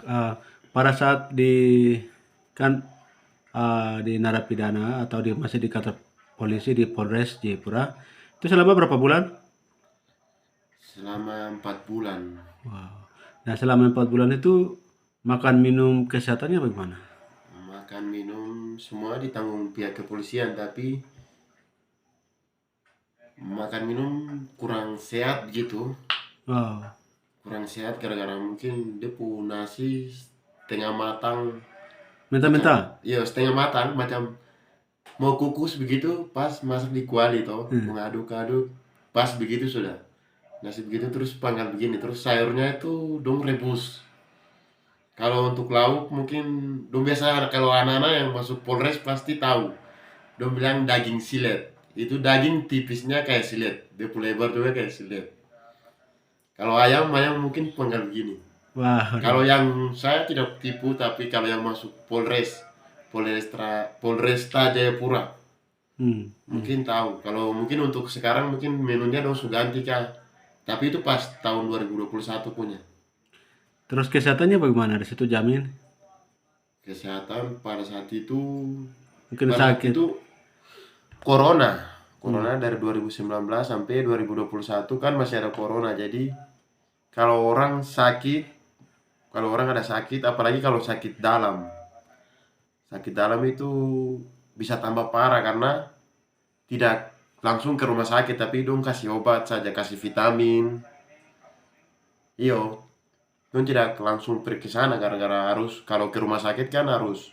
Nah, pada saat kan di narapidana atau masih di kantor polisi di Polres Jayapura, itu selama berapa bulan? Selama 4 bulan. Wow. Nah, selama 4 bulan itu makan minum kesehatannya bagaimana? Makan minum semua ditanggung pihak kepolisian, tapi makan minum kurang sehat gitu. Wow. Kurang sehat gara-gara mungkin dia nasi setengah matang, macam Minta-minta? ya setengah matang macam mau kukus begitu, pas masak di kuali toh Hmm. mengaduk-aduk pas begitu sudah nasi begitu, terus panggal begini, terus sayurnya itu dong rebus. Kalau untuk lauk mungkin dong biasa, kalau anak-anak yang masuk Polres pasti tahu. Dong bilang daging silet. Itu daging tipisnya kayak silet. Dia punya lebar juga kayak silet. Kalau ayam, ayam mungkin penggal begini. Wah, Kalau waduh. yang saya tidak tipu, tapi kalau yang masuk Polres, Polresta Jayapura, Hmm. Hmm. mungkin tahu. Kalau mungkin untuk sekarang mungkin menunya dong sudah ganti kah. Tapi itu pas tahun 2021 punya. Terus kesehatannya bagaimana? Di situ jamin? Kesehatan Mungkin pada saat sakit. itu Corona. Hmm. Corona dari 2019 sampai 2021 kan masih ada corona. Jadi kalau orang sakit, kalau orang ada sakit, apalagi kalau sakit dalam. Sakit dalam itu bisa tambah parah karena tidak langsung ke rumah sakit, tapi dong kasih obat saja, kasih vitamin. Iyo, dong tidak langsung pergi ke sana gara-gara harus, kalau ke rumah sakit kan harus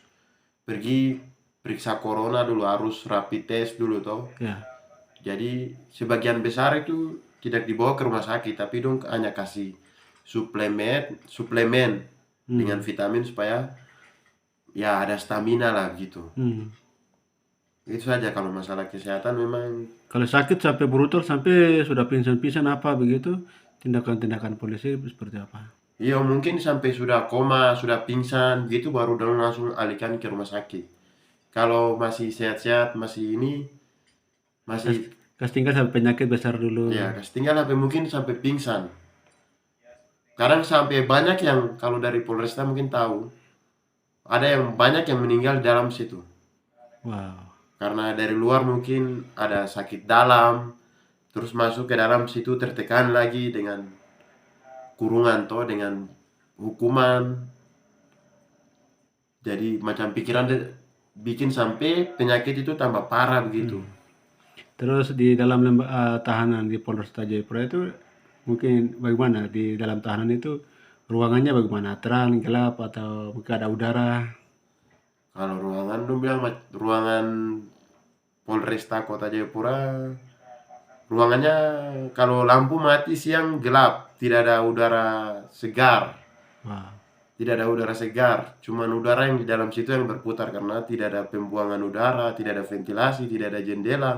pergi periksa corona dulu, harus rapid test dulu toh. Ya. Jadi sebagian besar itu tidak dibawa ke rumah sakit, tapi dong hanya kasih suplemen, suplemen dengan Hmm. vitamin supaya ya ada stamina lah gitu. Hmm. Itu saja kalau masalah kesehatan memang. Kalau sakit sampai brutal, sampai sudah pingsan-pingsan apa begitu, tindakan-tindakan polisi seperti apa? Iya mungkin sampai sudah koma, sudah pingsan gitu baru dong langsung alihkan ke rumah sakit. Kalau masih sehat-sehat, masih ini, Kas, masih kas tinggal sampai penyakit besar dulu. ya kasih tinggal sampai mungkin sampai pingsan. Kadang sampai banyak yang kalau dari Polresta mungkin tahu, ada yang banyak yang meninggal di dalam situ. Wow. Karena dari luar mungkin ada sakit dalam, terus masuk ke dalam situ tertekan lagi dengan kurungan toh, dengan hukuman. Jadi macam pikiran bikin sampai penyakit itu tambah parah begitu. Hmm. Terus di dalam tahanan di Polres Jayapura itu mungkin bagaimana? Di dalam tahanan itu ruangannya bagaimana? Terang, gelap, atau mungkin ada udara? Kalau ruangan lu bilang ruangan Polresta Kota Jayapura, ruangannya kalau lampu mati siang gelap, tidak ada udara segar. Wow. Tidak ada udara segar, cuman udara yang di dalam situ yang berputar karena tidak ada pembuangan udara, tidak ada ventilasi, tidak ada jendela,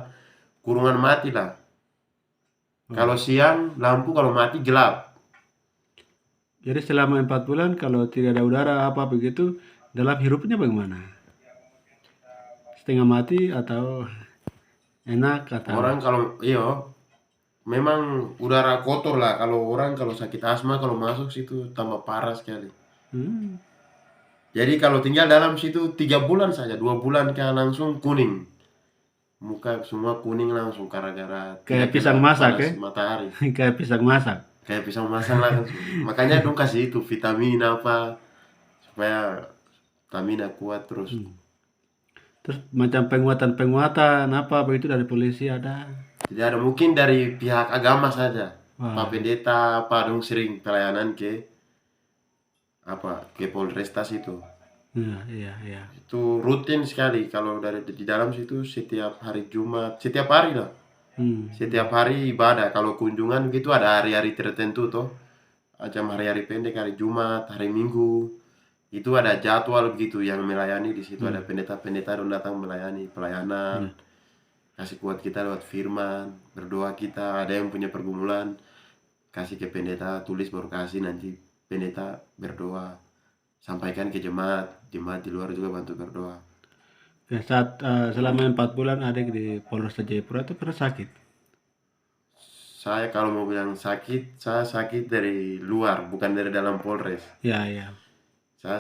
kurungan mati lah. Kalau Wow. siang lampu, kalau mati gelap. Jadi selama 4 bulan kalau tidak ada udara apa begitu, dalam hirupnya bagaimana? Setengah mati atau enak atau Orang kalau iyo memang udara kotor lah. Kalau orang kalau sakit asma kalau masuk situ tambah parah sekali. hmm, Jadi kalau tinggal dalam situ 3 bulan saja, 2 bulan kan langsung kuning. Muka semua kuning langsung gara-gara tidak kayak kena pisang masak panas ya? matahari. Kayak pisang masak. Kayak pisang masang langsung. Makanya dong kasih itu vitamin apa supaya stamina kuat terus. Hmm. Terus macam penguatan-penguatan apa begitu dari polisi ada? Tidak ada mungkin dari pihak agama saja. Pak Wah, Pendeta apa dong sering pelayanan ke apa ke Polrestas itu. iya, iya, iya. Itu rutin sekali kalau dari di dalam situ setiap hari Jumat, setiap hari lah. Hmm, Setiap hmm, hari ibadah. Kalau kunjungan gitu ada hari-hari tertentu toh. Macam hari-hari pendek, hari Jumat, hari Minggu. Itu ada jadwal begitu yang melayani di situ, ada hmm, pendeta-pendeta yang datang melayani pelayanan, iya. kasih kuat kita lewat firman, berdoa kita, ada yang punya pergumulan, kasih ke pendeta, tulis baru kasih nanti pendeta berdoa, sampaikan ke jemaat, jemaat di luar juga bantu berdoa. Ya, saat selama 4 bulan adik di Polres Jayapura itu pernah sakit. Saya kalau mau bilang sakit, saya sakit dari luar, bukan dari dalam Polres. Ya, ya. Saya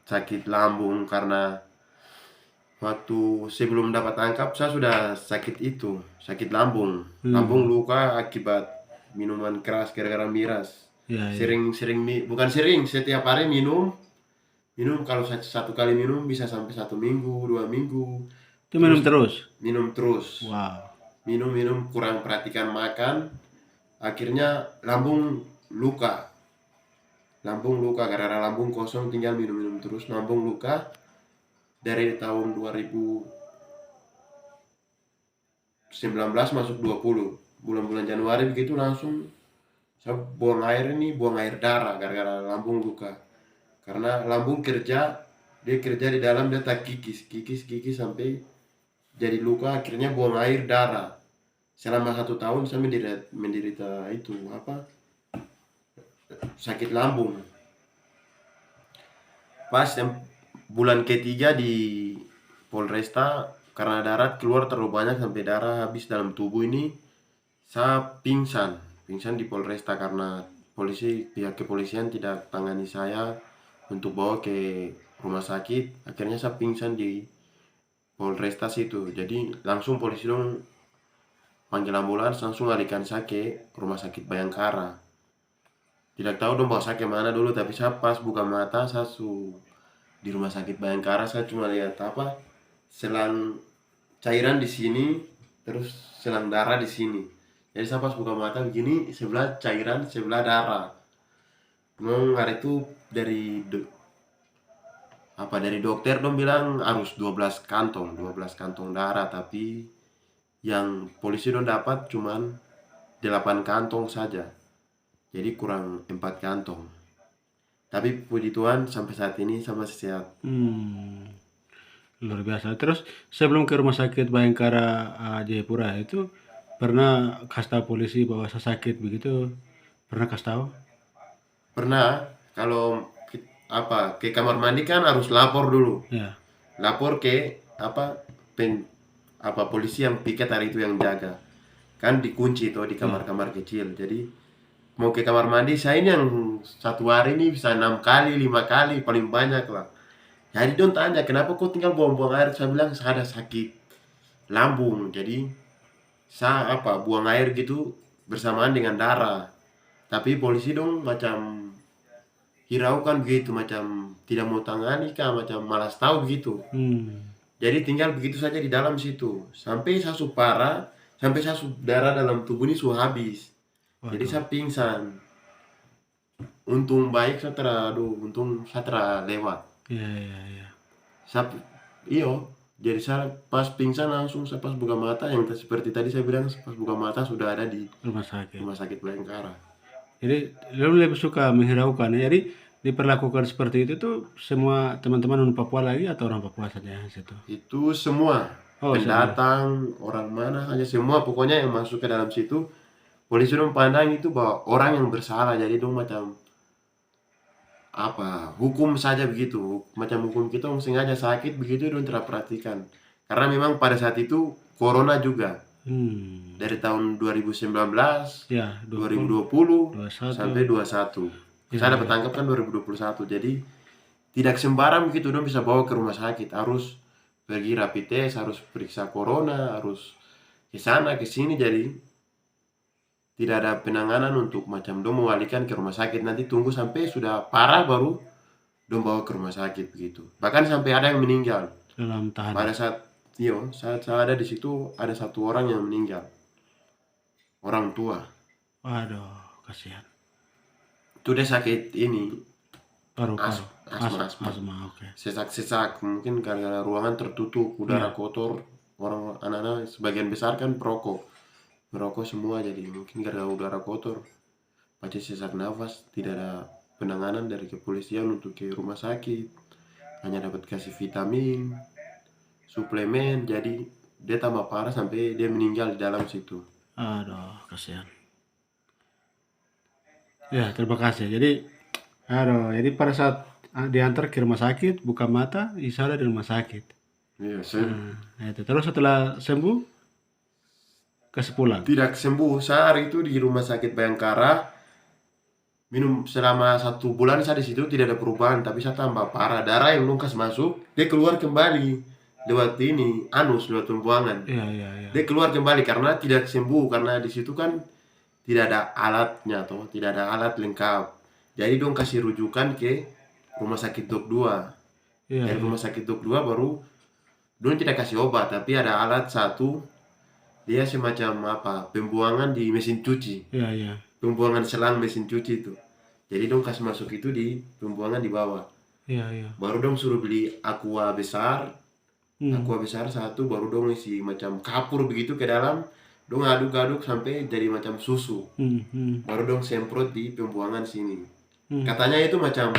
sakit lambung karena waktu sebelum dapat tangkap saya sudah sakit itu, sakit lambung. Lambung Hmm. luka akibat minuman keras gara-gara miras. Ya, ya. Sering-sering bukan sering, setiap hari minum. Minum kalau satu kali minum bisa sampai 1 minggu, 2 minggu. Itu minum Terus terus. minum terus. Wow. Minum kurang perhatikan makan, akhirnya lambung luka. Lambung luka gara-gara lambung kosong tinggal minum-minum terus lambung luka dari tahun 2019 masuk 20. Bulan-bulan Januari begitu langsung saya buang air darah gara-gara lambung luka. Karena lambung dia kerja di dalam, dia tak kikis sampai jadi luka, akhirnya buang air darah. Selama 1 tahun saya menderita itu apa, sakit lambung. Pas yang bulan ketiga di Polresta, karena darat keluar terlalu banyak sampai darah habis dalam tubuh ini, saya pingsan di Polresta karena pihak kepolisian tidak tangani saya untuk bawa ke rumah sakit. Akhirnya saya pingsan di Polresta situ. Jadi langsung polisi dong panggil ambulans, langsung alihkan saya ke rumah sakit Bayangkara. Tidak tahu dong bawa saya kemana dulu, tapi saya pas buka mata di rumah sakit Bayangkara saya cuma lihat apa, selang cairan di sini, terus selang darah di sini. Jadi saya pas buka mata begini, sebelah cairan, sebelah darah. Memang hari itu dari dokter dong bilang harus 12 kantong darah, tapi yang polisi dong dapat cuman 8 kantong saja. Jadi kurang 4 kantong. Tapi puji Tuhan sampai saat ini saya masih sehat. Hmm. Luar biasa. Terus sebelum ke rumah sakit Bayangkara Jayapura itu pernah kasih tahu polisi bahwa saya sakit begitu? Pernah kasih tahu? Pernah kalau ke kamar mandi kan harus lapor dulu. Ya. Lapor ke polisi yang piket hari itu yang jaga. Kan dikunci tuh di Ya. kamar-kamar kecil. Jadi mau ke kamar mandi saya ini yang 1 hari ini bisa 6 kali, 5 kali paling banyak lah. Jadi don tanya kenapa kok tinggal buang-buang air, saya bilang saya ada sakit lambung. Jadi saya buang air gitu bersamaan dengan darah. Tapi polisi dong macam hiraukan begitu, macam tidak mau tangani kah, macam malas tahu begitu. Hmm. Jadi tinggal begitu saja di dalam situ sampai saya parah, sampai saya darah dalam tubuh ini sudah habis. Jadi Waduh. saya pingsan. Untung saya lewat. Ya, ya, ya. Saya iyo, jadi saya pas pingsan langsung saya pas buka mata yang seperti tadi saya bilang, pas buka mata sudah ada di Rumah sakit. rumah sakit Bayangkara. Jadi lu lebih suka menghiraukan ya. Jadi diperlakukan seperti itu tuh semua teman-teman orang Papua lagi atau orang Papua saja yang situ? Itu semua Oh, semua. pendatang, orang mana aja semua pokoknya yang masuk ke dalam situ, polisi dong pandang itu bahwa orang yang bersalah, jadi dong macam hukum saja begitu, macam hukum kita yang sengaja sakit begitu dong tidak perhatikan. Karena memang pada saat itu corona juga Hmm. dari tahun 2019, Ya, 20, 2020 sampai 21. 21. Ya, Saya dapat ya. tangkap kan 2021. Jadi tidak sembarang begitu dong bisa bawa ke rumah sakit, harus pergi rapid test, harus periksa corona, harus ke sana ke sini. Jadi tidak ada penanganan untuk macam dong mengalihkan ke rumah sakit, nanti tunggu sampai sudah parah baru dong bawa ke rumah sakit begitu. Bahkan sampai ada yang meninggal Dalam pada tahanan. saat saya ada di situ, ada 1 orang yang meninggal, orang tua. Waduh, kasihan. Itu dia sakit ini, Paru-paru. asma, Asma, oke. sesak mungkin karena ruangan tertutup, udara Ya. kotor. Orang anak-anak sebagian besar kan merokok semua, jadi mungkin karena udara kotor pasti sesak nafas. Tidak ada penanganan dari kepolisian untuk ke rumah sakit, hanya dapat kasih vitamin, suplemen, jadi dia tambah parah sampai dia meninggal di dalam situ. Aduh, kasihan. Ya, terima kasih. Jadi pada saat diantar ke rumah sakit, buka mata, Isa ada di rumah sakit. Iya, Nah, itu. Terus setelah sembuh, kasih pulang. tidak sembuh. Saat itu di rumah sakit Bayangkara minum selama 1 bulan saya di situ tidak ada perubahan, tapi saya tambah parah. Darah yang belum kasih masuk, dia keluar kembali lewat ini, anus, lewat pembuangan. Iya, iya, iya. Dia keluar kembali karena tidak sembuh, karena di situ kan tidak ada alatnya atau tidak ada alat lengkap. Jadi dong kasih rujukan ke rumah sakit Dok 2. Iya, Dari iya. rumah sakit Dok 2 baru dong tidak kasih obat, tapi ada alat satu, dia semacam apa? Pembuangan di mesin cuci. Iya, iya. Pembuangan selang mesin cuci itu. Jadi dong kasih masuk itu di pembuangan di bawah. Iya, iya. Baru dong suruh beli Hmm. aqua besar satu, baru dong isi macam kapur begitu ke dalam, dong aduk-aduk sampai jadi macam susu. Hmm, hmm. Baru dong semprot di pembuangan sini. Hmm. Katanya itu macam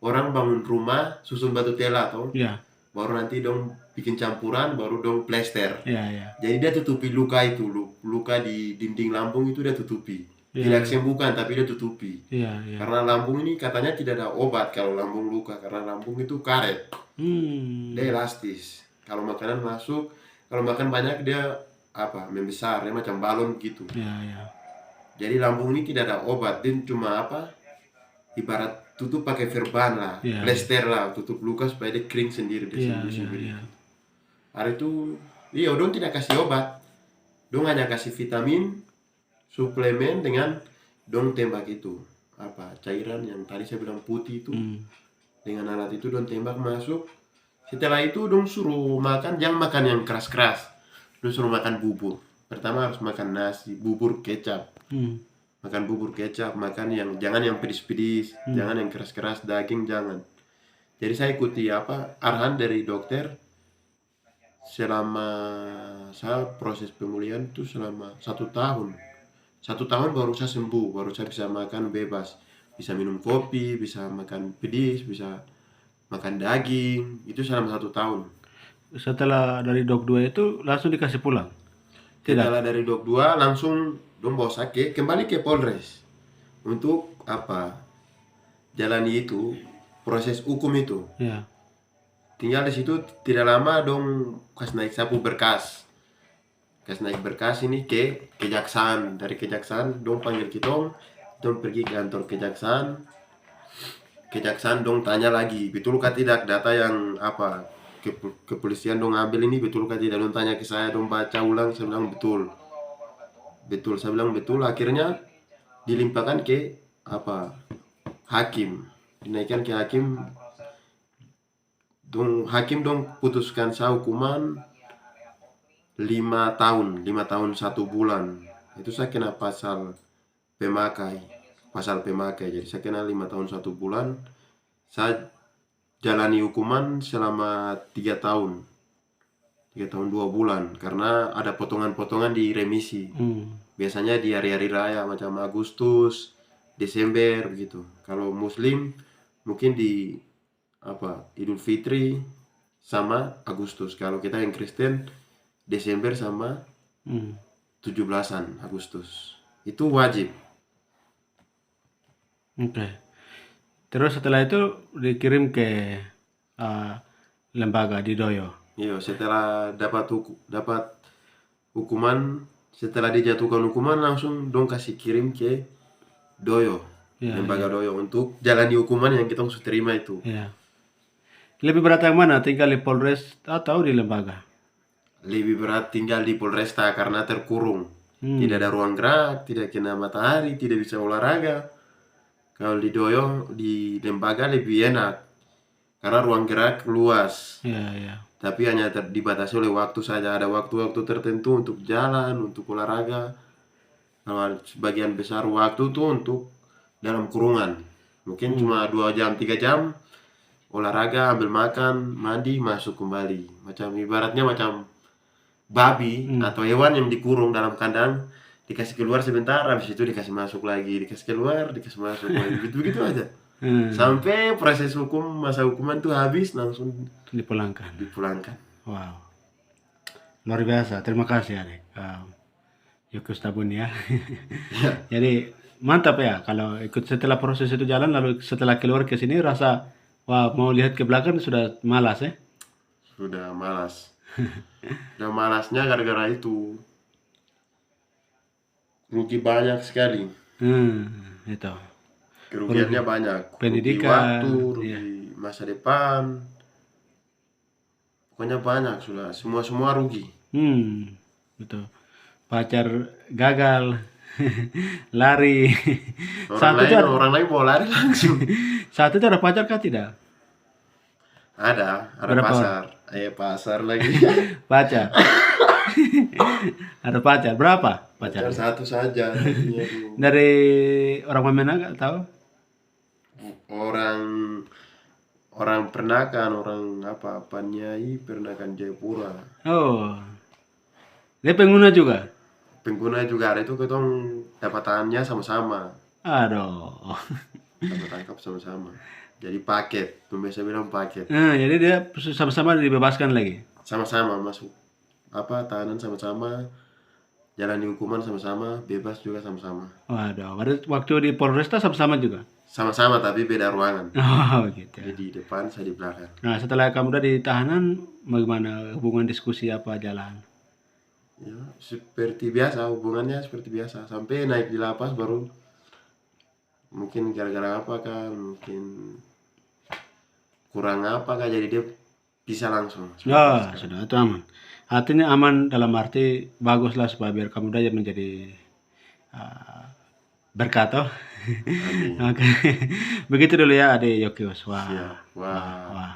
orang bangun rumah susun batu tela atau Iya. baru nanti dong bikin campuran, baru dong plester. Iya, iya. Jadi dia tutupi luka itu, luka di dinding lambung itu dia tutupi. Iya, Tidak iya. sembuhkan tapi dia tutupi. Iya, iya. Karena lambung ini katanya tidak ada obat kalau lambung luka, karena lambung itu karet, Hmm. dia elastis. Kalau makanan masuk, kalau makan banyak dia apa? Membesar, dia macam balon gitu. Iya, iya. Jadi lambung ini tidak ada obat, dia cuma apa? Ibarat tutup pakai verban lah, Iya, iya. plester lah, tutup luka supaya dia kering sendiri, dia Iya, sembuh iya, sendiri. iya. Hari itu, iya, dong tidak kasih obat, dong hanya kasih vitamin, suplemen dengan dong tembak itu apa cairan yang tadi saya bilang putih itu, Hmm. dengan alat itu dong tembak masuk. Setelah itu dong suruh makan, jangan makan yang keras-keras, dong suruh makan bubur. Pertama harus makan nasi, bubur kecap, Hmm. makan bubur kecap, makan yang jangan yang pedis-pedis, Hmm. jangan yang keras-keras, daging jangan. Jadi saya ikuti apa arahan dari dokter. Selama saya proses pemulihan itu selama 1 tahun. 1 tahun baru saya sembuh, baru saya bisa makan bebas, bisa minum kopi, bisa makan pedis, bisa makan daging, itu selama 1 tahun. Setelah dari dok 2 itu langsung dikasih pulang? Tidak? Setelah dari Dok 2 langsung dong bawa sakit kembali ke Polres untuk apa? Jalani itu proses hukum itu. Ya. Tinggal di situ tidak lama dong kas naik sapu berkas. Kas naik berkas ini ke kejaksaan. Dari kejaksaan dong panggil kitong, dong pergi ke kantor kejaksaan. Kejaksaan dong tanya lagi, betulkah tidak data yang apa kepolisian dong ambil ini, betulkah tidak, dong tanya ke saya, dong baca ulang, saya bilang betul. Betul, saya bilang betul. Akhirnya dilimpahkan ke apa? Hakim. Dinaikkan ke hakim, hakim dong putuskan saya hukuman 5 tahun 1 bulan. Itu saya kena pemakai pasal pemakai, jadi saya kena 5 tahun 1 bulan. Saya jalani hukuman selama 3 tahun, 3 tahun 2 bulan, karena ada potongan-potongan di remisi. Hmm. Biasanya di hari-hari raya macam Agustus, Desember begitu. Kalau Muslim mungkin di apa Idul Fitri sama Agustus. Kalau kita yang Kristen Desember sama Hmm. 17-an Agustus. Itu wajib. Oke. Terus setelah itu dikirim ke uh, lembaga di Doyo. Iya, setelah dapat hukuman, setelah dijatuhkan hukuman langsung dong kasih kirim ke Doyo, Ya, lembaga ya, Doyo untuk jalani hukuman yang kita harus terima itu. ya. Lebih berat yang mana? Tinggal di Polres atau di lembaga? Lebih berat tinggal di Polresta karena terkurung. Tidak Hmm. ada ruang gerak, tidak kena matahari, tidak bisa olahraga. Kalau di Doyo, di lembaga lebih enak karena ruang gerak luas. Ya, ya. Tapi hanya dibatasi oleh waktu saja. Ada waktu-waktu tertentu untuk jalan, untuk olahraga. Kalau sebagian besar waktu tuh untuk dalam kurungan. Mungkin cuma 2 jam, 3 jam olahraga, ambil makan, mandi, masuk kembali. Macam ibaratnya macam babi atau hewan yang dikurung dalam kandang, dikasih keluar sebentar, habis itu dikasih masuk lagi, dikasih keluar, dikasih masuk lagi, begitu-begitu aja. Hmm. Sampai proses hukum, masa hukuman tuh habis, langsung Dipulangkan. dipulangkan. Wow. Luar biasa. Terima kasih, Adik. Yukus Tabun ya. Jadi mantap ya kalau ikut setelah proses itu jalan lalu setelah keluar ke sini rasa wah mau lihat ke belakang sudah malas ya. Sudah malas. Sudah malasnya gara-gara itu. Rugi banyak sekali. Hmm, itu. Kerugiannya banyak, rugi pendidikan, waktu, iya. rugi masa depan, pokoknya banyak sudah, semua rugi. Betul. Pacar gagal, lari. Orang Saat itu lain ada, orang lain mau lari langsung. saat itu ada pacar kah tidak? Ada Berapa orang? pasar, pasar lagi. Pacar. Ada pacar. Berapa Pacar pacarnya? satu saja. Jadinya tuh. Dari orang mana nggak tahu? Orang orang pernah kan, orang apa Panyai pernah kan Jayapura. Oh, dia pengguna juga. Pengguna juga ada itu, ketong dapatannya sama-sama, Aduh. dapat tangkap sama-sama. Jadi paket, tuh biasa bilang paket. Nah, jadi dia sama-sama dibebaskan lagi. Sama-sama masuk apa tahanan sama-sama, jalani hukuman sama-sama, bebas juga sama-sama. Waduh, waktu di Polresta sama-sama juga. Sama-sama tapi beda ruangan. Oh, gitu. Jadi di depan, saya di belakang. Nah, setelah kamu udah di tahanan, bagaimana hubungan diskusi apa jalan? Ya, seperti biasa, hubungannya seperti biasa. Sampai naik di lapas baru mungkin gara-gara apa kan, mungkin kurang apa kan, jadi dia bisa langsung. Ya, sudah itu aman. Artinya aman dalam arti baguslah supaya biar kamu udah menjadi berkah toh. Amin. Oke. Begitu dulu ya Ade Yokios. Wah. Siap. Wah. Wah.